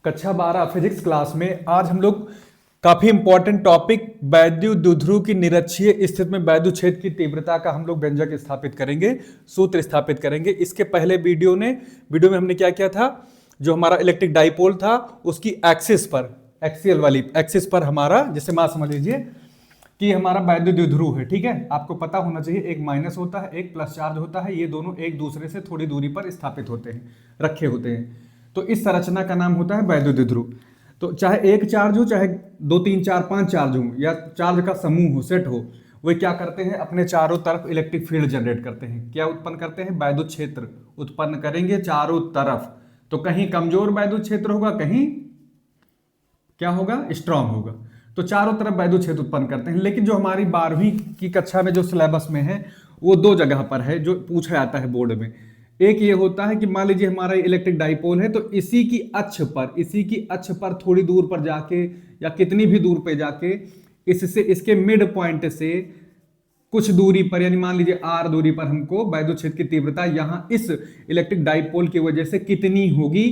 कक्षा 12 physics class में आज हम लोग काफी इंपॉर्टेंट टॉपिक वैद्युत द्विध्रुव की निरक्षीय स्थिति में वैद्युत क्षेत्र की तीव्रता का हम लोग व्यंजक स्थापित करेंगे, सूत्र स्थापित करेंगे। इसके पहले वीडियो में हमने क्या किया था, जो हमारा इलेक्ट्रिक डाइपोल था उसकी एक्सिस पर, एक्सियल वाली एक्सिस पर हमारा, जैसे मान समझ लीजिए कि हमारा वैद्युत द्विध्रुव है, ठीक है। आपको पता होना चाहिए एक माइनस होता है, एक प्लस चार्ज होता है, ये दोनों एक दूसरे से थोड़ी दूरी पर स्थापित होते हैं, रखे होते हैं। तो इस संरचना का नाम होता है वैद्युत द्विध्रुव। तो चाहे एक चार्ज हो, चाहे 2 3 4 5 चार्ज हो, या चार्ज का समूह हो, सेट हो, वे क्या करते हैं, अपने चारों तरफ इलेक्ट्रिक फील्ड जनरेट करते हैं। क्या उत्पन्न करते हैं? वैद्युत क्षेत्र उत्पन्न करेंगे चारों तरफ। तो कहीं कमजोर वैद्युत क्षेत्र होगा, कहीं क्या होगा, स्ट्रांग होगा। तो चारों तरफ वैद्युत क्षेत्र उत्पन्न करते हैं। लेकिन जो हमारी 12वीं की कक्षा में जो सिलेबस में है वो दो जगह पर है जो पूछा जाता है बोर्ड में। एक ये होता है कि मान लीजिए हमारा इलेक्ट्रिक डाइपोल है, तो इसी की अक्ष पर थोड़ी दूर पर जाके या कितनी भी दूर पे जाके इससे, इसके मिड पॉइंट से कुछ दूरी पर, यानी मान लीजिए r दूरी पर हमको वैद्युत क्षेत्र की तीव्रता यहां इस इलेक्ट्रिक डाइपोल की वजह से कितनी होगी,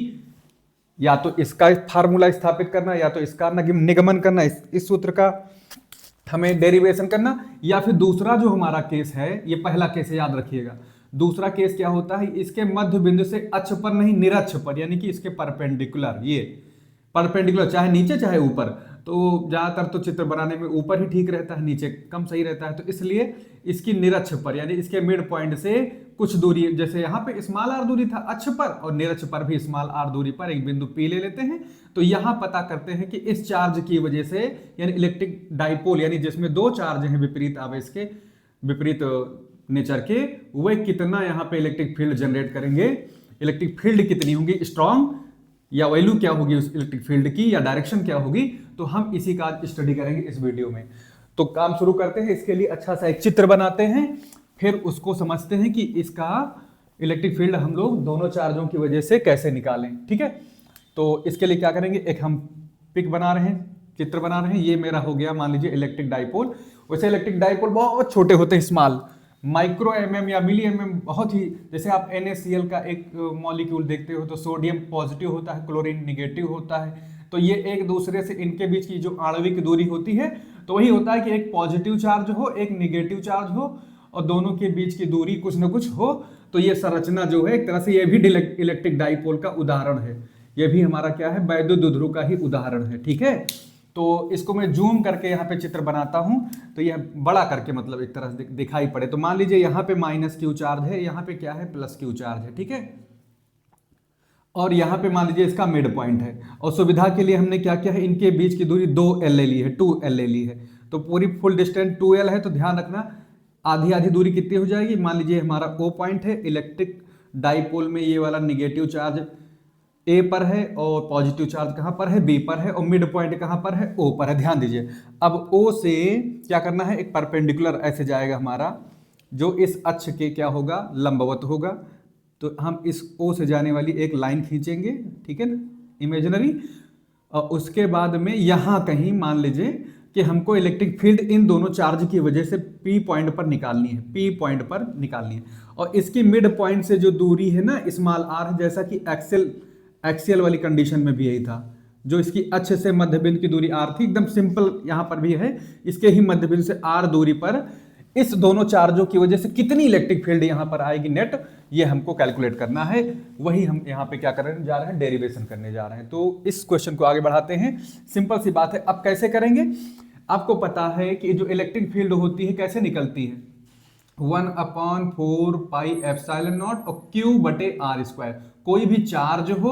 या तो इसका फार्मूला स्थापित करना, या तो इसका निगमन करना, इस सूत्र का हमें डेरिवेशन करना, या फिर दूसरा जो हमारा केस है, ये पहला केस है याद रखिएगा। दूसरा केस क्या होता है, इसके मध्य बिंदु से अक्ष पर नहीं, निरक्ष पर, यानी कि इसके परपेंडिकुलर, ये परपेंडिकुलर, चाहे नीचे चाहे ऊपर। तो ज्यादातर तो चित्र बनाने में ऊपर ही ठीक रहता है, नीचे कम सही रहता है। तो इसलिए इसकी निरक्ष पर, यानी इसके मिड पॉइंट से कुछ दूरी, जैसे यहाँ पे स्मॉल आर दूरी था अक्ष पर, और निरक्ष पर भी स्मॉल आर दूरी पर एक बिंदु पी ले लेते हैं। तो यहाँ पता करते हैं कि इस चार्ज की वजह से, यानी इलेक्ट्रिक डाइपोल, यानी जिसमें दो चार्ज हैं विपरीत आवेश के, विपरीत नेचर के, वे कितना यहाँ पे इलेक्ट्रिक फील्ड जनरेट करेंगे, इलेक्ट्रिक फील्ड कितनी होगी, स्ट्रॉन्ग, या वैल्यू क्या होगी उस इलेक्ट्रिक फील्ड की, या डायरेक्शन क्या होगी। तो हम इसी का स्टडी करेंगे इस वीडियो में। तो काम शुरू करते हैं। इसके लिए अच्छा सा एक चित्र बनाते हैं, फिर उसको समझते हैं कि इसका इलेक्ट्रिक फील्ड हम लोग दोनों चार्जों की वजह से कैसे निकालें, ठीक है। तो इसके लिए क्या करेंगे, एक हम पिक बना रहे हैं, चित्र बना रहे हैं। ये मेरा हो गया मान लीजिए इलेक्ट्रिक डाइपोल। वैसे इलेक्ट्रिक डाइपोल बहुत छोटे होते हैं, स्मॉल, माइक्रो mm या मिली mm, बहुत ही, जैसे आप NaCl का एक मॉलिक्यूल देखते हो तो सोडियम पॉजिटिव होता है, क्लोरीन निगेटिव होता है। तो ये एक दूसरे से, इनके बीच की जो आणविक दूरी होती है, तो वही होता है कि एक पॉजिटिव चार्ज हो, एक निगेटिव चार्ज हो, और दोनों के बीच की दूरी कुछ न कुछ हो। तो ये संरचना जो है एक तरह से ये भी इलेक्ट्रिक डाइपोल का उदाहरण है। ये भी हमारा क्या है, वैद्युत द्विध्रुव का ही उदाहरण है, ठीक है। तो इसको मैं जूम करके यहाँ पे चित्र बनाता हूँ, तो यह बड़ा करके, मतलब एक तरह से दिखाई पड़े। तो मान लीजिए यहाँ पे माइनस क्यू चार्ज है, यहाँ पे क्या है, प्लस क्यू चार्ज है, ठीक है। और यहाँ पे मान लीजिए इसका मिड पॉइंट है, और सुविधा के लिए हमने क्या किया है, इनके बीच की दूरी 2L ली है, 2L ली है। तो पूरी फुल डिस्टेंस 2L है, तो ध्यान रखना आधी आधी दूरी कितनी हो जाएगी। मान लीजिए हमारा O पॉइंट है, इलेक्ट्रिक डाइपोल में ये वाला निगेटिव चार्ज A पर है, और पॉजिटिव चार्ज कहाँ पर है, B पर है, और मिड पॉइंट कहाँ पर है, O पर है। ध्यान दीजिए, अब O से क्या करना है, एक परपेंडिकुलर ऐसे जाएगा हमारा, जो इस अक्ष के क्या होगा, लंबवत होगा। तो हम इस O से जाने वाली एक लाइन खींचेंगे, ठीक है ना, इमेजिनरी। और उसके बाद में यहाँ कहीं मान लीजिए कि हमको इलेक्ट्रिक फील्ड इन दोनों चार्ज की वजह से P पॉइंट पर निकालनी है, P पॉइंट पर निकालनी है। और इसकी मिड पॉइंट से जो दूरी है ना, स्मॉल r, जैसा कि एक्सियल वाली कंडीशन में भी यही था, जो इसकी अक्ष से मध्य बिंदु की दूरी r थी, एकदम सिंपल यहाँ पर भी है। इसके ही मध्य बिंदु से r दूरी पर इस दोनों चार्जों की वजह से कितनी इलेक्ट्रिक फील्ड यहाँ पर आएगी नेट, ये हमको कैलकुलेट करना है। वही हम यहाँ पे क्या करने जा रहे हैं, डेरिवेशन करने जा रहे हैं। तो इस क्वेश्चन को आगे बढ़ाते हैं। सिंपल सी बात है। अब कैसे करेंगे, आपको पता है कि जो इलेक्ट्रिक फील्ड होती है कैसे निकलती है, 1/4 पाई एप्सिलॉन नॉट और Q/r²। कोई भी चार्ज हो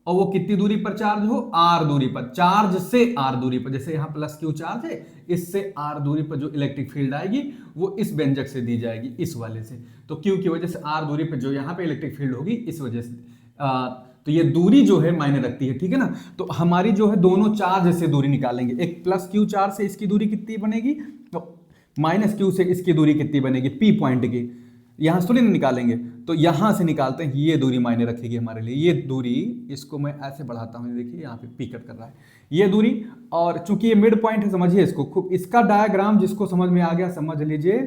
और वो कितनी दूरी पर चार्ज हो, r दूरी पर, चार्ज से r दूरी पर, जैसे यहाँ प्लस Q चार्ज है, इससे r दूरी पर जो इलेक्ट्रिक फील्ड आएगी वो इस व्यंजक से दी जाएगी, इस वाले से। तो Q की वजह से r दूरी पर जो यहाँ पे इलेक्ट्रिक फील्ड होगी, इस वजह से तो ये दूरी जो है मायने रखती है, ठीक है ना। तो हमारी जो है दोनों चार्ज से दूरी निकालेंगे। एक प्लस Q चार्ज से इसकी दूरी कितनी बनेगी, तो माइनस Q से इसकी दूरी कितनी बनेगी, P पॉइंट की, यहाँ से थोड़ी ना निकालेंगे। तो यहाँ से निकालते हैं, ये दूरी मायने रखेगी हमारे लिए। ये दूरी, इसको मैं ऐसे बढ़ाता हूँ, देखिए यहाँ पे पी कट कर रहा है ये दूरी। और चूंकि ये मिड पॉइंट है, समझिए इसको खूब। इसका डायग्राम जिसको समझ में आ गया, समझ लीजिए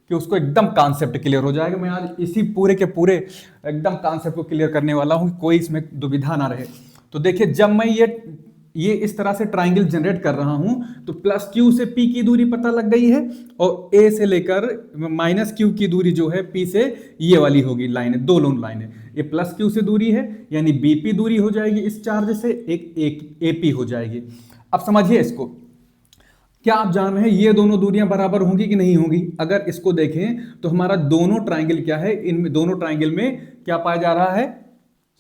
कि उसको एकदम कॉन्सेप्ट क्लियर हो जाएगा। मैं आज इसी पूरे के पूरे एकदम कॉन्सेप्ट को क्लियर करने वाला हूँ, कोई इसमें दुविधा ना रहे। तो देखिए जब मैं ये इस तरह से ट्राइंगल जनरेट कर रहा हूं तो प्लस क्यू से पी की दूरी पता लग गई है और ए से लेकर माइनस क्यू की दूरी जो है पी से ये वाली होगी लाइन है, दो लोन लाइन है, ये प्लस क्यू से दूरी है यानी बीपी दूरी हो जाएगी इस चार्ज से, एक एपी हो जाएगी। अब समझिए इसको, क्या आप जान रहे हैं ये दोनों दूरियां बराबर होंगी कि नहीं होंगी? अगर इसको देखें तो हमारा दोनों ट्राइंगल क्या है, इनमें दोनों ट्राइंगल में क्या पाया जा रहा है?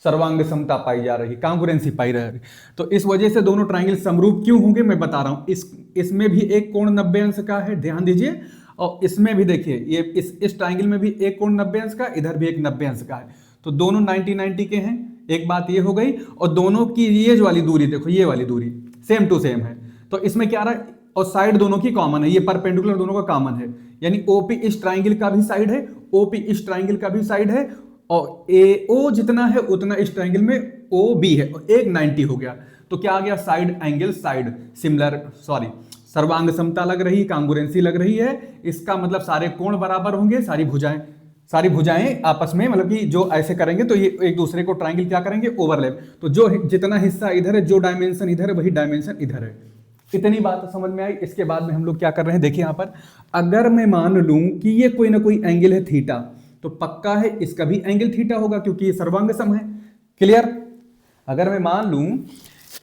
सर्वांग समता पाई जा रही, कांग्रुएंसी पाई रही। तो इस वजह से दोनों ट्राइंगल समरूप क्यों होंगे मैं बता रहा हूं। इसमें भी एक कोण 90 अंश का है, ध्यान दीजिए, और इसमें भी देखिए ये इस ट्राइंगल में भी एक कोण 90 अंश का, इधर भी एक 90 अंश का है, तो दोनों 90-90 के हैं। एक बात ये हो गई, और दोनों की ये जो वाली दूरी देखो, ये वाली दूरी सेम टू सेम है, तो इसमें क्या रहा है, और साइड दोनों की कॉमन है, ये परपेंडिकुलर दोनों का कॉमन है, यानी ओपी इस ट्राइंगल का भी साइड है, ओपी इस ट्राइंगल का भी साइड है, और एओ जितना है उतना इस ट्राइंगल में ओ बी है, और एक 90 हो गया, तो क्या आ गया? Side angle side similar, sorry सर्वांग समता लग रही, कांग्रुएंसी लग रही है। इसका मतलब सारे कोण बराबर होंगे, सारी भुजाएं आपस में, मतलब कि जो ऐसे करेंगे तो ये एक दूसरे को ट्राइंगल क्या करेंगे? ओवरलैप। तो जो जितना हिस्सा इधर है, जो डायमेंशन इधर है, वही डायमेंशन इधर है। इतनी बात समझ में आई। इसके बाद में हम लोग क्या कर रहे हैं, देखिए यहां पर, अगर मैं मान लूं कि ये कोई ना कोई एंगल है थीटा, तो पक्का है इसका भी एंगल थीटा होगा क्योंकि ये सर्वांग सम है। क्लियर? अगर मैं मान लूं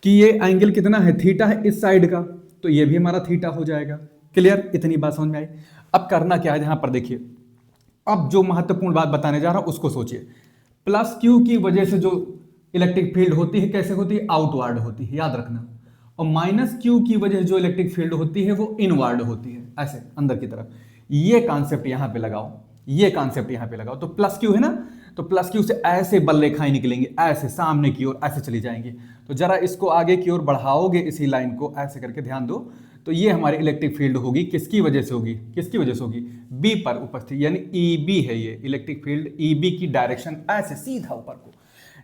कि ये एंगल कितना है, थीटा है इस साइड का, तो ये भी हमारा थीटा हो जाएगा। क्लियर? इतनी बात समझ में आई। अब करना क्या है, यहां पर देखिए, अब जो महत्वपूर्ण बात बताने जा रहा हूं उसको सोचिए। प्लस क्यू की वजह से जो इलेक्ट्रिक फील्ड होती है कैसे होती है? आउटवर्ड होती है, याद रखना। और माइनस क्यू की वजह से जो इलेक्ट्रिक फील्ड होती है वो इनवर्ड होती है, ऐसे अंदर की तरफ। ये कॉन्सेप्ट यहां पे लगाओ, ये कॉन्सेप्ट यहां पे लगाओ। तो प्लस क्यू है ना, तो प्लस क्यू से ऐसे बल रेखाएं निकलेंगी, ऐसे सामने की ओर ऐसे चली जाएंगी। तो जरा इसको आगे की ओर बढ़ाओगे, इसी लाइन को ऐसे करके, ध्यान दो, तो ये हमारी इलेक्ट्रिक फील्ड होगी, किसकी वजह से होगी? किसकी वजह से होगी? बी पर उपस्थित, यानी ईबी है ये इलेक्ट्रिक फील्ड, ईबी की डायरेक्शन ऐसे सीधा ऊपर को।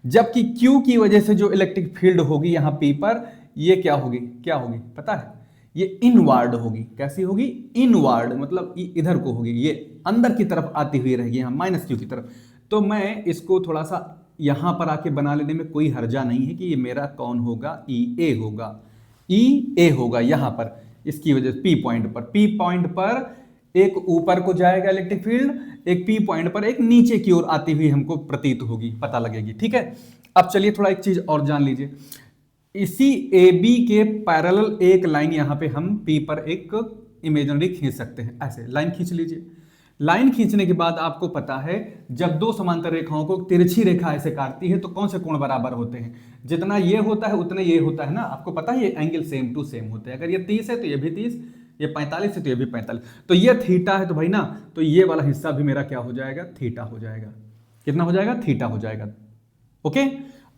जबकि क्यू की वजह से जो इलेक्ट्रिक फील्ड होगी यहां पी पर, ये क्या होगी? क्या होगी पता है? ये इनवर्ड होगी। कैसी होगी? इनवर्ड, मतलब इधर को होगी, ये अंदर की तरफ आती हुई रहेगी, यहां माइनस क्यू की तरफ। तो मैं इसको थोड़ा सा यहां पर आके बना लेने में कोई हर्जा नहीं है कि ये मेरा कौन होगा? ई ए होगा, ई ए होगा यहां पर, इसकी वजह से पी पॉइंट पर एक ऊपर को जाएगा इलेक्ट्रिक फील्ड, एक पी पॉइंट पर एक नीचे की ओर आती हुई हमको प्रतीत होगी, पता लगेगी। ठीक है? अब चलिए थोड़ा एक चीज और जान लीजिए। इसी ए बी के पैरेलल एक लाइन यहां पे हम पी पर एक इमेजिनरी खींच सकते हैं, ऐसे लाइन खींच लीजिए। लाइन खींचने के बाद आपको पता है, जब दो समांतर रेखाओं को तिरछी रेखा ऐसे काटती है तो कौन से कोण बराबर होते हैं? जितना ये होता है उतना ये होता है ना, आपको पता है ये एंगल सेम टू सेम होते हैं। अगर ये 30 है तो ये भी 30, ये 45 है तो ये भी 45, तो ये थीटा है तो भाई ना, तो ये वाला हिस्सा भी मेरा क्या हो जाएगा? थीटा हो जाएगा। कितना हो जाएगा? थीटा हो जाएगा। ओके?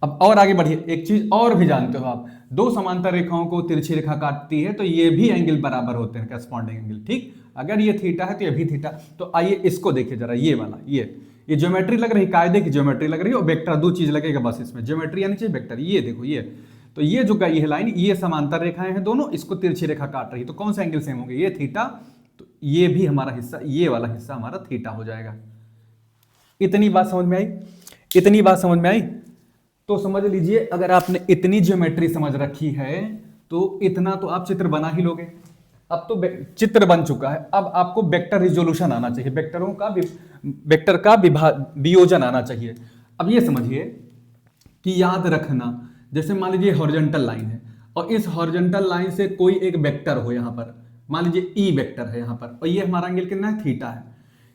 अब और आगे बढ़िए, एक चीज और भी जानते हो आप, दो समांतर रेखाओं को तिरछी रेखा काटती है तो ये भी एंगल बराबर होते हैं, करस्पॉन्डिंग एंगल। ठीक? अगर ये थीटा है तो ये भी थीटा। तो आइए इसको देखिए जरा, ये वाला, ये ज्योमेट्री लग रही, कायदे की ज्योमेट्री लग रही है, और वेक्टर, दो चीज लगेगा बस इसमें, ज्योमेट्री यानी चाहिए वेक्टर। ये देखो, ये तो ये जो गई है लाइन, ये समांतर रेखाएं हैं दोनों, इसको तिरछी रेखा काट रही है, तो कौन सा एंगल सेम होंगे? ये थीटा, तो ये भी हमारा हिस्सा, ये वाला हिस्सा हमारा थीटा हो जाएगा। इतनी बात समझ में आई? इतनी बात समझ में आई? तो समझ लीजिए, अगर आपने इतनी ज्योमेट्री समझ रखी है तो इतना तो आप चित्र बना ही लोगे। अब तो चित्र बन चुका है, अब आपको वेक्टर रिजोल्यूशन आना चाहिए, वेक्टर का वियोजन आना चाहिए। अब ये समझिए कि याद रखना, जैसे मान लीजिए हॉरिजॉन्टल लाइन है, और इस हॉरिजॉन्टल लाइन से कोई एक वेक्टर हो, यहां पर मान लीजिए ई वेक्टर है यहां पर, और ये हमारा एंगल कितना है? थीटा है।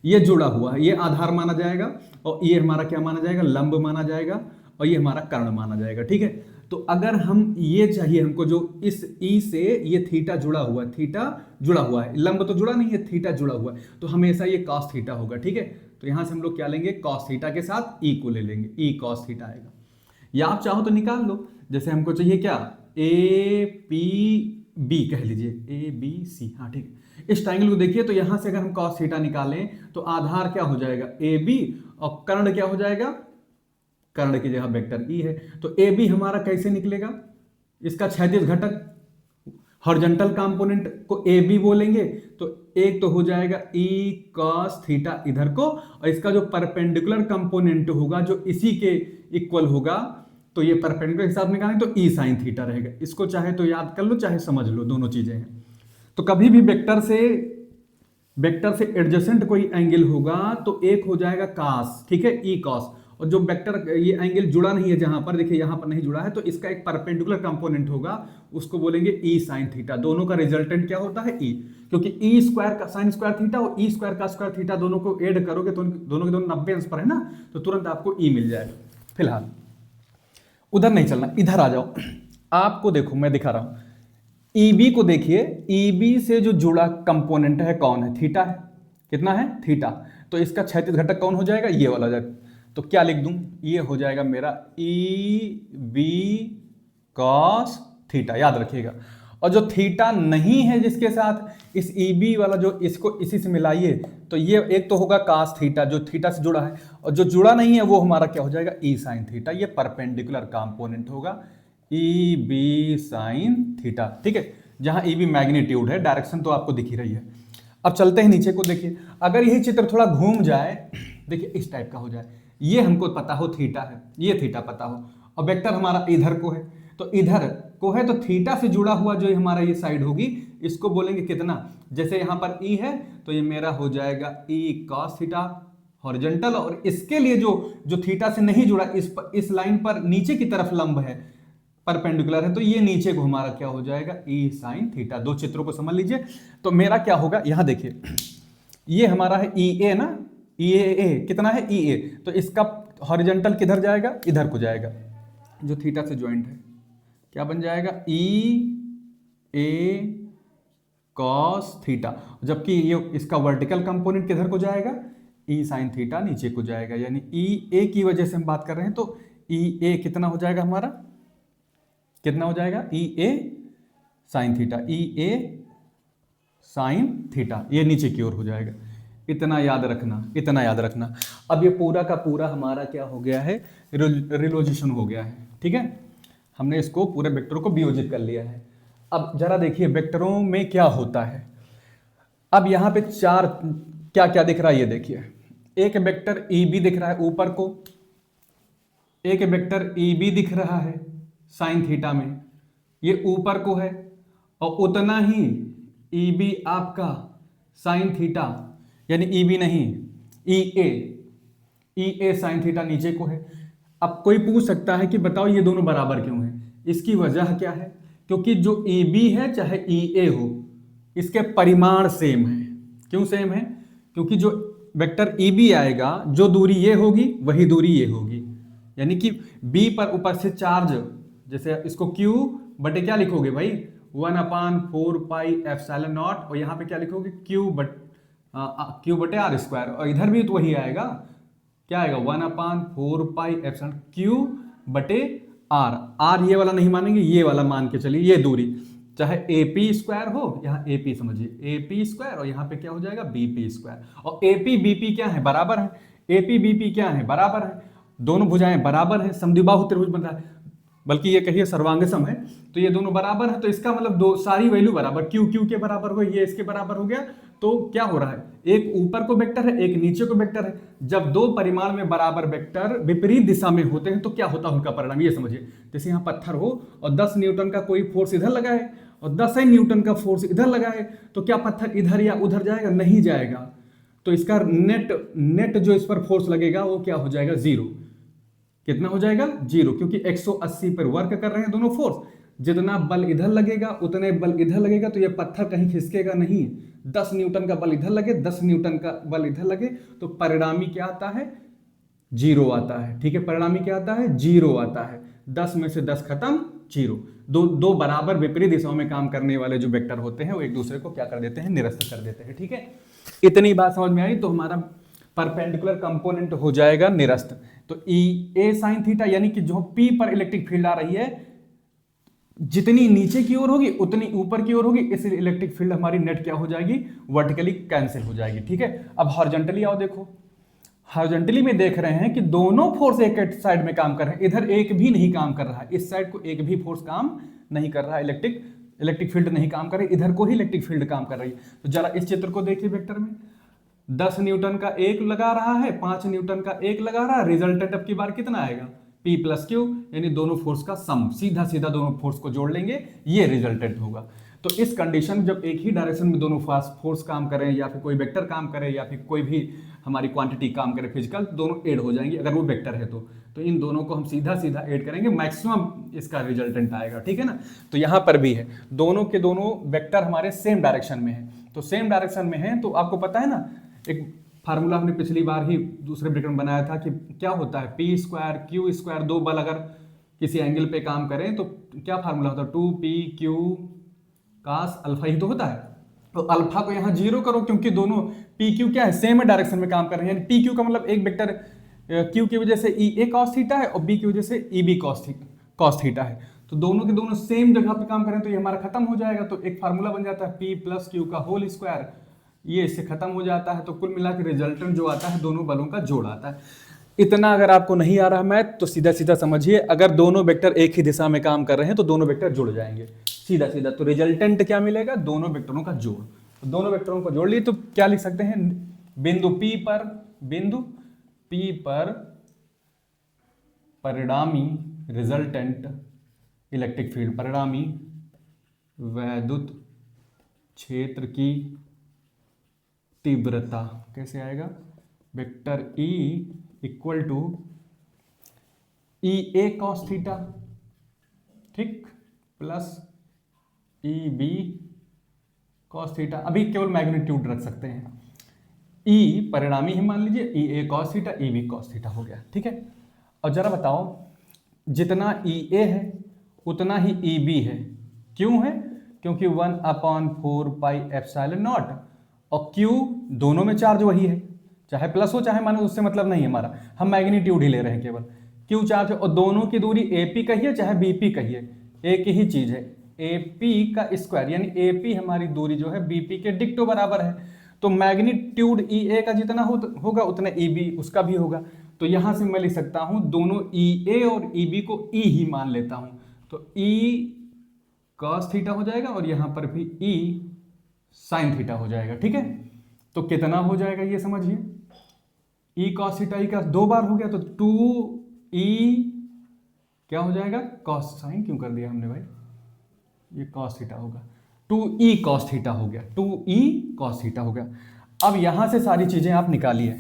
ये जुड़ा हुआ है, ये आधार माना जाएगा, और ये हमारा क्या माना जाएगा? लंब माना जाएगा, और ये हमारा कर्ण माना जाएगा। ठीक है? तो अगर हम ये चाहिए हमको, जो इस ई से ये थीटा जुड़ा हुआ है, थीटा जुड़ा हुआ है, लंब तो जुड़ा नहीं है, थीटा जुड़ा हुआ है, तो हमेशा ये कॉस थीटा होगा। ठीक है? तो यहां से हम लोग क्या लेंगे? कॉस थीटा के साथ ई को ले लेंगे, ई कॉस थीटा आएगा। या आप चाहो तो निकाल लो, जैसे हमको चाहिए क्या? ए पी बी कह लीजिए, ए बी सी। हाँ ठीक है। इस ट्राइंगल को देखिए, तो यहां से अगर हम कॉस थीटा निकालें तो आधार क्या हो जाएगा? ए बी, और कर्ण क्या हो जाएगा? कर्ण की जगह वेक्टर ई है, तो ए बी हमारा कैसे निकलेगा? इसका क्षैतिज घटक, हॉरिजॉन्टल कंपोनेंट को ए बी बोलेंगे, तो एक तो हो जाएगा ई कॉस थीटा इधर को, और इसका जो परपेंडिकुलर कंपोनेंट होगा जो इसी के इक्वल होगा, तो ये परपेंडिकुलर के साथ निकालें तो ई साइन थीटा रहेगा। इसको चाहे तो याद कर लो चाहे समझ लो, दोनों चीजें हैं। तो कभी भी वेक्टर से एडजेसेंट कोई एंगल होगा तो एक हो जाएगा कॉस, ठीक है, ई कॉस। और जो वेक्टर ये एंगल जुड़ा नहीं है, जहां पर देखिए यहां पर नहीं जुड़ा है, तो इसका एक परपेंडिकुलर कंपोनेंट होगा, उसको बोलेंगे ई साइन थीटा। दोनों का रिजल्टेंट क्या होता है, ई, क्योंकि ई स्क्वायर का साइन स्क्वायर थीटा और ई स्क्वायर का स्क्वायर थीटा दोनों को ऐड करोगे तो दोनों के दोनों 90 अंश पर है ना, तो तुरंत आपको ई मिल जाएगा। फिलहाल उधर नहीं चलना, इधर आ जाओ। आपको देखो मैं दिखा रहा हूं, ईबी को देखिए, ईबी से जो जुड़ा कंपोनेंट है कौन है, थीटा है। कितना है, थीटा। तो इसका क्षैतिज घटक कौन हो जाएगा, ये वाला हो जाएगा। तो क्या लिख दूं, ये हो जाएगा मेरा ई बी कॉस थीटा, याद रखिएगा। और जो थीटा नहीं है जिसके साथ, इस ई बी वाला जो इसको इसी से मिलाइए, तो ये एक तो होगा कॉस थीटा जो थीटा से जुड़ा है, और जो जुड़ा नहीं है वो हमारा क्या हो जाएगा, ई साइन थीटा। ये परपेंडिकुलर कंपोनेंट होगा ई बी साइन थीटा, ठीक है। जहां ई बी मैग्नीट्यूड है, डायरेक्शन तो आपको दिख ही रही है। अब चलते हैं नीचे को, देखिए अगर यही चित्र थोड़ा घूम जाए, देखिए इस टाइप का हो जाए, ये हमको पता हो थीटा है, ये थीटा पता हो, और वेक्टर हमारा इधर को है, तो इधर को है तो थीटा से जुड़ा हुआ जो हमारा ये साइड होगी, इसको बोलेंगे कितना, जैसे यहां पर ई है तो ये मेरा हो जाएगा ई कॉस थीटा हॉरिजॉन्टल, और इसके लिए जो थीटा से नहीं जुड़ा, इस लाइन पर नीचे की तरफ लंब है, परपेंडिकुलर है, तो ये नीचे को हमारा क्या हो जाएगा, ई साइन थीटा। दो चित्रों को समझ लीजिए। तो मेरा क्या होगा, यहां देखिए ये हमारा है ई ए ना, ई ए कितना है, ई ए, तो इसका हॉरिजॉन्टल किधर जाएगा, इधर को जाएगा, जो थीटा से ज्वाइंट है, क्या बन जाएगा, ई ए कॉस थीटा। जबकि ये इसका वर्टिकल कंपोनेंट किधर को जाएगा, ई साइन थीटा नीचे को जाएगा। यानी ई ए की वजह से हम बात कर रहे हैं, तो ई ए कितना हो जाएगा हमारा, कितना हो जाएगा, ई ए साइन थीटा, ई ए साइन थीटा, ये नीचे की ओर हो जाएगा। इतना याद रखना, इतना याद रखना। अब ये पूरा का पूरा हमारा क्या हो गया है, रिलोजेशन हो गया है, ठीक है। हमने इसको पूरे वेक्टरों को वियोजित कर लिया है। अब जरा देखिए वेक्टरों में क्या होता है। अब यहां पे चार क्या क्या दिख रहा है, ये देखिए, एक वेक्टर ई बी दिख रहा है ऊपर को, एक वेक्टर ई बी दिख रहा है साइन थीटा में, ये ऊपर को है, और उतना ही ई बी आपका साइन थीटा, यानी ई बी नहीं, ई ए साइन थीटा नीचे को है। अब कोई पूछ सकता है कि बताओ ये दोनों बराबर क्यों है। इसकी वजह क्या है, क्योंकि जो ई बी है चाहे ई ए हो, इसके परिमाण सेम है। क्यों सेम है, क्योंकि जो वेक्टर ई बी आएगा, जो दूरी ये होगी वही दूरी ये होगी। यानी कि बी पर उपस्थित चार्ज, जैसे इसको क्यू बटे क्या लिखोगे भाई, 1/4 पाई एप्सिलॉन नॉट, और यहाँ पे क्या लिखोगे, क्यू बटे आर स्क्वायर, और इधर भी तो वही आएगा, क्या आएगा, 1/4 पाई एप्सिलॉन क्यू बटे आर ये वाला नहीं मानेंगे, ये वाला मान के चलिए, ये दूरी चाहे ए पी स्क्वायर हो, यहाँ ए पी समझिए, ए पी स्क्वायर, और यहाँ पे क्या हो जाएगा, बी पी स्क्वायर। और ए पी बी पी क्या है, बराबर है, ए पी बी पी क्या है, बराबर है, दोनों भुजाएं बराबर है, समद्विबाहु त्रिभुज बन रहा है, बल्कि ये कहिए सर्वांगसम है, तो ये दोनों बराबर है, तो इसका मतलब दो सारी वैल्यू बराबर, क्यू क्यू के बराबर हो, ये इसके बराबर हो गया। तो क्या हो रहा है, एक ऊपर को वेक्टर है, एक नीचे को वेक्टर है। जब दो परिमाण में बराबर वेक्टर विपरीत दिशा में होते हैं तो क्या होता है उनका परिणाम, ये समझिए। जैसे यहाँ पत्थर हो और 10 न्यूटन का कोई फोर्स इधर लगा है और 10 न्यूटन का फोर्स इधर लगा है, तो क्या पत्थर इधर या उधर जाएगा, नहीं जाएगा। तो इसका नेट जो इस पर फोर्स लगेगा वो क्या हो जाएगा, जीरो। कितना हो जाएगा, जीरो, क्योंकि 180 पर वर्क कर रहे हैं दोनों फोर्स। जितना बल इधर लगेगा उतने बल इधर लगेगा, तो ये पत्थर कहीं खिसकेगा नहीं। 10 न्यूटन का बल इधर लगे, 10 न्यूटन का बल इधर लगे, तो परिणामी क्या आता है, जीरो आता है, ठीक है। परिणामी क्या आता है, जीरो आता है। 10 में से 10 खत्म, जीरो। दो बराबर विपरीत दिशाओं में काम करने वाले जो वेक्टर होते हैं वो एक दूसरे को क्या कर देते हैं, निरस्त कर देते हैं, ठीक है। इतनी बात समझ में आई, तो हमारा परपेंडिकुलर कंपोनेंट हो जाएगा निरस्त। तो ई ए साइन थीटा, यानी कि जो पी पर इलेक्ट्रिक फील्ड आ रही है, जितनी नीचे की ओर होगी उतनी ऊपर की ओर होगी, इसलिए इलेक्ट्रिक फील्ड हमारी नेट क्या हो जाएगी, वर्टिकली कैंसिल हो जाएगी, ठीक है। अब हॉरिजॉन्टली आओ, देखो हॉरिजॉन्टली में देख रहे हैं कि दोनों फोर्स एक साइड में काम कर रहे हैं, इधर एक भी नहीं काम कर रहा है, इस साइड को एक भी फोर्स काम नहीं कर रहा है, इलेक्ट्रिक फील्ड नहीं काम कर रही, इधर को ही इलेक्ट्रिक फील्ड काम कर रही है। तो जरा इस चित्र को देखिए, वेक्टर में 10 न्यूटन का एक लगा रहा है, 5 न्यूटन का एक लगा रहा है, रिजल्टेंट अब की बार कितना आएगा, P प्लस क्यू, यानी दोनों फोर्स का सम, सीधा सीधा दोनों फोर्स को जोड़ लेंगे, ये रिजल्टेंट होगा। तो इस कंडीशन जब एक ही डायरेक्शन में दोनों फोर्स काम करें, या फिर कोई वेक्टर काम करे, या फिर कोई भी हमारी क्वांटिटी काम करे फिजिकल, दोनों ऐड हो जाएंगी अगर वो वेक्टर है तो इन दोनों को हम सीधा सीधा ऐड करेंगे, मैक्सिमम इसका रिजल्टेंट आएगा, ठीक है ना। तो यहाँ पर भी है, दोनों के दोनों वेक्टर हमारे सेम डायरेक्शन में है, तो सेम डायरेक्शन में है तो आपको पता है ना, एक फार्मूला हमने पिछली बार ही दूसरे ब्रेक में बनाया था कि क्या होता है, पी स्क्वायर क्यू स्क्वायर, दो बल अगर किसी एंगल पे काम करें तो क्या फार्मूला होता है, 2p q cos अल्फा ही तो होता है। तो अल्फा को यहाँ जीरो करो, क्योंकि दोनों पी क्यू क्या है, सेम डायरेक्शन में काम कर रहे हैं, पी क्यू का मतलब एक वेक्टर क्यू की वजह से ई ए कॉस थीटा है और बी की वजह से ई बी कॉस थीटा है, तो दोनों के दोनों सेम जगह पे काम करें तो ये हमारा खत्म हो जाएगा। तो एक फार्मूला बन जाता है पी प्लस क्यू का होल स्क्वायर, ये इससे खत्म हो जाता है। तो कुल मिला के रिजल्टेंट जो आता है दोनों बलों का जोड़ आता है। इतना अगर आपको नहीं आ रहा मैथ तो सीधा सीधा समझिए, अगर दोनों वेक्टर एक ही दिशा में काम कर रहे हैं तो दोनों वेक्टर जुड़ जाएंगे सीधा सीधा। तो रिजल्टेंट क्या मिलेगा, दोनों वेक्टरों का जोड़। तो दोनों वेक्टरों को जोड़ लिए तो क्या लिख सकते हैं, बिंदु P पर परिणामी रिजल्टेंट इलेक्ट्रिक फील्ड, परिणामी वैद्युत क्षेत्र की तीव्रता कैसे आएगा, vector E equal to E A cos theta, ठीक, plus E B cos theta. अभी केवल मैग्नीट्यूड रख सकते हैं, E परिणामी ही मान लीजिए, E A cos theta, E B cos theta हो गया, ठीक है। और जरा बताओ, जितना ई ए है उतना ही ई बी है, क्यों है, क्योंकि 1/4 पाई एप्सिलॉन नॉट, और Q दोनों में चार्ज वही है, चाहे प्लस हो चाहे माइनस, उससे मतलब नहीं है हमारा, हम मैग्नीट्यूड ही ले रहे हैं केवल, Q चार्ज है। और दोनों की दूरी AP कहिए चाहे BP कहिए, एक ही चीज है, AP का स्क्वायर, यानी AP हमारी दूरी जो है BP के डिक्टो बराबर है। तो मैग्नीट्यूड EA का जितना होगा उतना EB उसका भी होगा। तो यहां से मैं लिख सकता हूं दोनों EA और EB को E ही मान लेता हूं, तो E cos थीटा हो जाएगा और यहां पर भी E sin थीटा हो जाएगा, ठीक है। तो कितना हो जाएगा ये समझिए, E cos थीटा E का दो बार हो गया तो 2E क्या हो जाएगा, cos sin क्यों कर दिया हमने भाई, ये cos थीटा होगा, 2E cos थीटा हो गया, 2E cos थीटा हो गया। अब यहां से सारी चीजें आप निकालिए,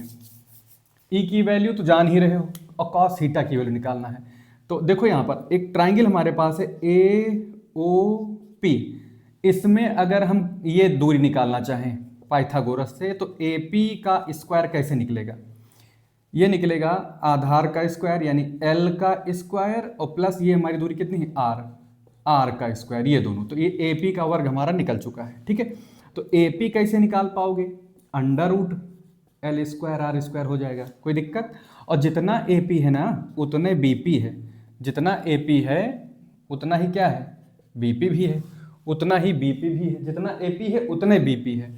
E की वैल्यू तो जान ही रहे हो और cos थीटा की वैल्यू निकालना है। तो देखो यहां पर एक ट्राइंगल हमारे पास है AOP, इसमें अगर हम ये दूरी निकालना चाहें पाइथागोरस से तो AP का स्क्वायर कैसे निकलेगा, ये निकलेगा आधार का स्क्वायर यानी L का स्क्वायर और प्लस ये हमारी दूरी कितनी है R का स्क्वायर, ये दोनों, तो ये AP का वर्ग हमारा निकल चुका है, ठीक है। तो AP कैसे निकाल पाओगे, under root L square R square हो जाएगा, कोई दिक्कत। और जितना AP है ना उतने BP है, जितना AP है उतना ही क्या है, BP भी है, उतना ही BP भी है, जितना AP है उतने BP है।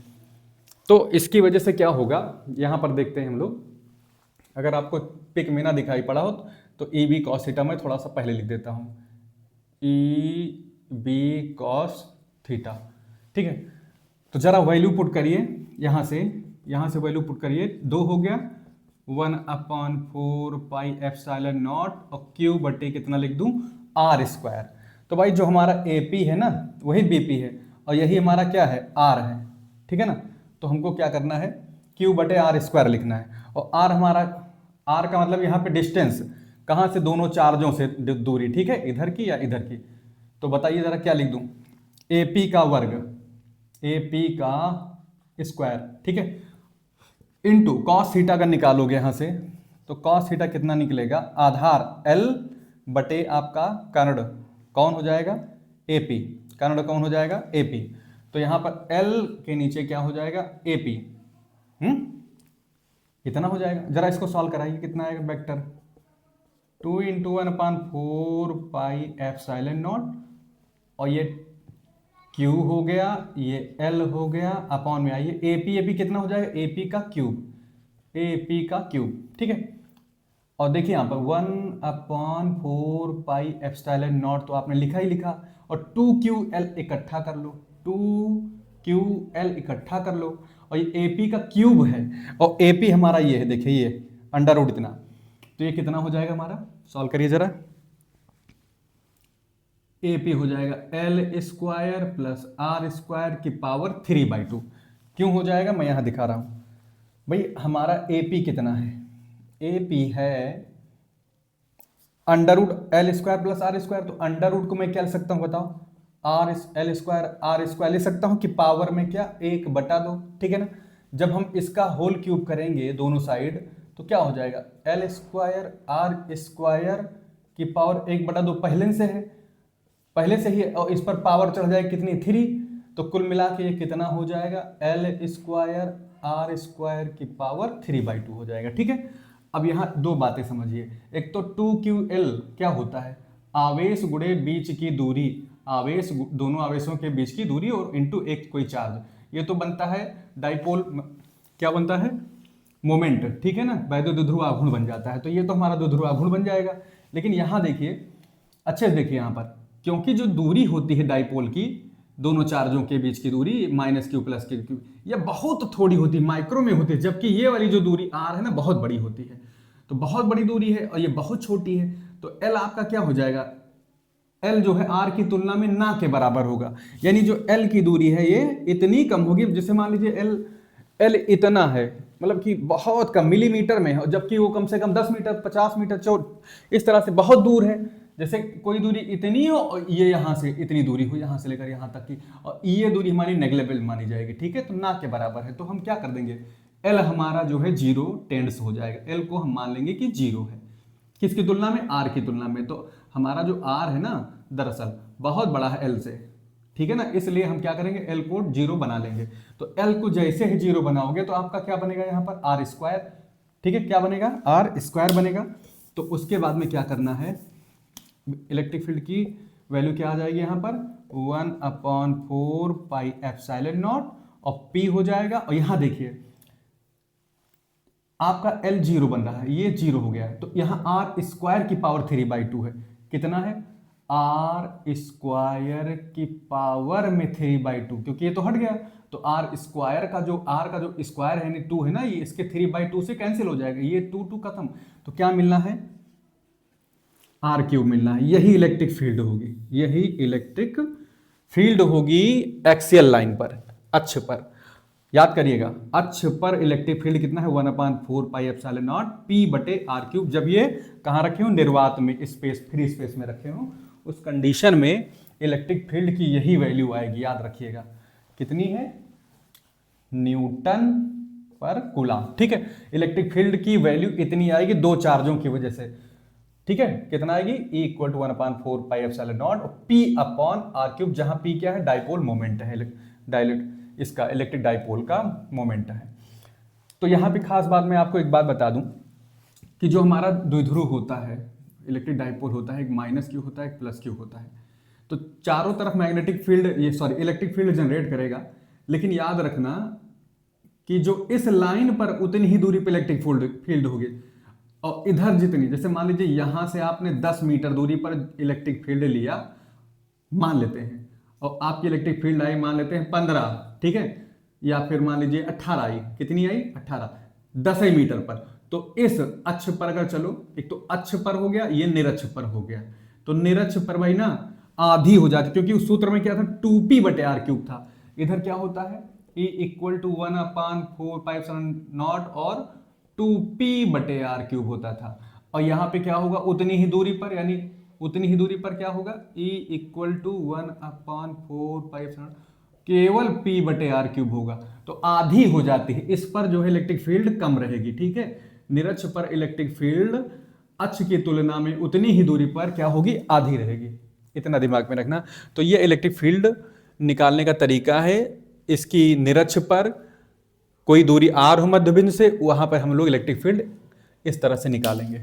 तो इसकी वजह से क्या होगा, यहां पर देखते हैं हम लोग, अगर आपको पिक में ना दिखाई पड़ा हो तो EB cos थीटा मैं थोड़ा सा पहले लिख देता हूं, EB cos थीटा, ठीक है। तो जरा वैल्यू पुट करिए, यहां से वैल्यू पुट करिए, 2 हो गया 1/4 पाई एप्सिलॉन नॉट और Q बटे कितना लिख दूं, R स्क्वायर। तो भाई जो हमारा AP है ना वही BP है और यही हमारा क्या है, R है, ठीक है ना। तो हमको क्या करना है, Q बटे R स्क्वायर लिखना है, और R हमारा, R का मतलब यहाँ पे डिस्टेंस, कहाँ से, दोनों चार्जों से दूरी, ठीक है, इधर की या इधर की। तो बताइए जरा क्या लिख दूं, AP का वर्ग, AP का स्क्वायर, ठीक है, इनटू cos थीटा का निकालोगे यहाँ से तो cos थीटा कितना निकलेगा, आधार L बटे आपका कर्ण कौन हो जाएगा, AP, कर्ण कौन हो जाएगा, AP। तो यहाँ पर L के नीचे क्या हो जाएगा, AP, कितना हो जाएगा, जरा इसको सॉल्व कराइए, कितना आएगा वेक्टर, 2 × 1/4 पाई एप्सिलॉन नॉट, और ये Q हो गया, ये L हो गया, अपॉन में आइए AP कितना हो जाएगा, AP का क्यूब, ठीक है। और देखिए यहाँ पर 1/4 पाई एप्सिलॉन नॉट तो आपने लिखा ही लिखा, और 2QL इकट्ठा कर लो, 2QL इकट्ठा कर लो, और ये AP का क्यूब है और AP हमारा ये है, देखिए ये अंडर रूट इतना, तो ये कितना हो जाएगा हमारा सॉल्व करिए जरा। AP हो जाएगा L² प्लस R² की पावर 3/2। क्यों हो जाएगा मैं यहां दिखा रहा हूं। भाई हमारा AP कितना है, AP है √L² प्लस R²। तो अंडर रूट को मैं क्या लिख सकता हूं बताओ, L² लिख सकता हूं कि पावर में क्या 1/2, ठीक है ना। जब हम इसका होल क्यूब करेंगे दोनों साइड तो क्या हो जाएगा, L² की पावर 1/2 पहले से ही, और इस पर पावर चढ़ जाएगी कितनी 3, तो कुल मिला के ये कितना हो जाएगा L² की पावर 3/2 हो जाएगा, ठीक है। अब यहाँ दो बातें समझिए, एक तो 2QL क्या होता है, आवेश गुणे बीच की दूरी, आवेश दोनों आवेशों के बीच की दूरी और इनटू एक कोई चार्ज, ये तो बनता है डाइपोल, क्या बनता है मोमेंट, ठीक है ना, वैद्युत द्विध्रुव आघूर्ण बन जाता है। तो ये तो हमारा द्विध्रुव आघूर्ण बन जाएगा। लेकिन यहाँ देखिए अच्छे से देखिए यहाँ पर, क्योंकि जो दूरी होती है डाइपोल की, दोनों चार्जों के बीच की दूरी -q प्लस q, ये बहुत थोड़ी होती है, माइक्रो में होती है, जबकि ये वाली जो दूरी r है ना बहुत बड़ी होती है। तो बहुत बड़ी दूरी है और ये बहुत छोटी है, तो L आपका क्या हो जाएगा, L जो है R की तुलना में ना के बराबर होगा। यानी जो L की दूरी है ये इतनी कम होगी, जैसे मान लीजिए L इतना है, मतलब कि बहुत कम मिलीमीटर में है, जबकि वो कम से कम 10 मीटर 50 मीटर इस तरह से बहुत दूर है। जैसे कोई दूरी इतनी हो और ये यहाँ से इतनी दूरी हो, यहाँ से लेकर यहाँ तक की, और ये दूरी हमारी नेग्लेक्टेबल मानी जाएगी, ठीक है, तो ना के बराबर है। तो हम क्या कर देंगे, L हमारा जो है 0 टेंड्स हो जाएगा, L को हम मान लेंगे कि 0 है, किसकी तुलना में, R की तुलना में। तो हमारा जो R है ना दरअसल बहुत बड़ा है L से, ठीक है ना, इसलिए हम क्या करेंगे L को 0 बना लेंगे। तो L को जैसे ही 0 बनाओगे तो आपका क्या बनेगा यहाँ पर R², ठीक है, क्या बनेगा R² बनेगा। तो उसके बाद में क्या करना है, इलेक्ट्रिक फील्ड की वैल्यू क्या आ जाएगी यहाँ पर 1/4 पाई ε0 और P हो जाएगा। और यहाँ देखिए आपका L 0 बन रहा है, ये 0 हो गया है, तो यहाँ R² की पावर 3/2 है, कितना है R² की पावर में 3/2, क्योंकि ये तो हट गया, तो R² का जो स्क्वायर है यानी 2 है ना, ये इसके 3/2 से कैंसिल हो जाएगा, ये 2 खत्म। तो क्या मिलना है R³ मिलना है, यही इलेक्ट्रिक फील्ड होगी, यही इलेक्ट्रिक फील्ड होगी एक्सियल लाइन पर, अक्ष पर। याद करिएगा अक्ष पर इलेक्ट्रिक फील्ड कितना है 1/4 पाई ε0 P/R³। जब ये कहाँ रखे हो, निर्वात में, स्पेस, फ्री स्पेस में रखे हो, उस कंडीशन में इलेक्ट्रिक फील्ड की यही वैल्यू आएगी, याद रखिएगा कितनी है, न्यूटन पर कूलम, ठीक है। इलेक्ट्रिक फील्ड की वैल्यू इतनी आएगी दो चार्जों की वजह से, ठीक है, कितना आएगी E = 1/4 पाई ε0 P/R³, जहां P क्या है, डाइपोल मोमेंट है, इसका इलेक्ट्रिक डाइपोल का मोमेंट है। तो यहां पे खास बात मैं आपको एक बात बता दूं कि जो हमारा द्विध्रुव होता है, इलेक्ट्रिक डाइपोल होता है, एक -q होता है, एक +q होता है। तो चारों तरफ magnetic field, electric field generate करेगा, लेकिन याद रखना कि जो इस लाइन पर उतनी ही दूरी पर इलेक्ट्रिक फील्ड होगी, और इधर जितनी, जैसे मान लीजिए यहां से आपने 10 मीटर दूरी पर इलेक्ट्रिक फील्ड लिया मान लेते हैं, और आपकी इलेक्ट्रिक फील्ड आई मान लेते हैं 15, ठीक है, या फिर मान लीजिए 18 आई, कितनी आई 18, 10 ही मीटर पर। तो इस अक्ष पर अगर चलो, एक तो अक्ष पर हो गया, ये निरक्ष पर हो गया, तो निरक्ष पर भाई ना आधी हो जाती, क्योंकि उस सूत्र में क्या था 2P/R³ था, इधर क्या होता है E = 1/4 पाई ε0 और 2P/R³ होता था। और यहां पे क्या होगा, उतनी ही दूरी पर, यानी उतनी ही दूरी पर क्या होगा, E = 1/4 पाई ε0, केवल P/R³ होगा, तो आधी हो जाती है, इस पर जो है इलेक्ट्रिक फील्ड कम रहेगी, ठीक है। निरक्ष पर इलेक्ट्रिक फील्ड अक्ष की तुलना में उतनी ही दूरी पर क्या होगी, आधी रहेगी, इतना दिमाग में रखना। तो ये इलेक्ट्रिक फील्ड निकालने का तरीका है, इसकी निरक्ष पर कोई दूरी r हो मध्य बिंदु से, वहां पर हम लोग इलेक्ट्रिक फील्ड इस तरह से निकालेंगे।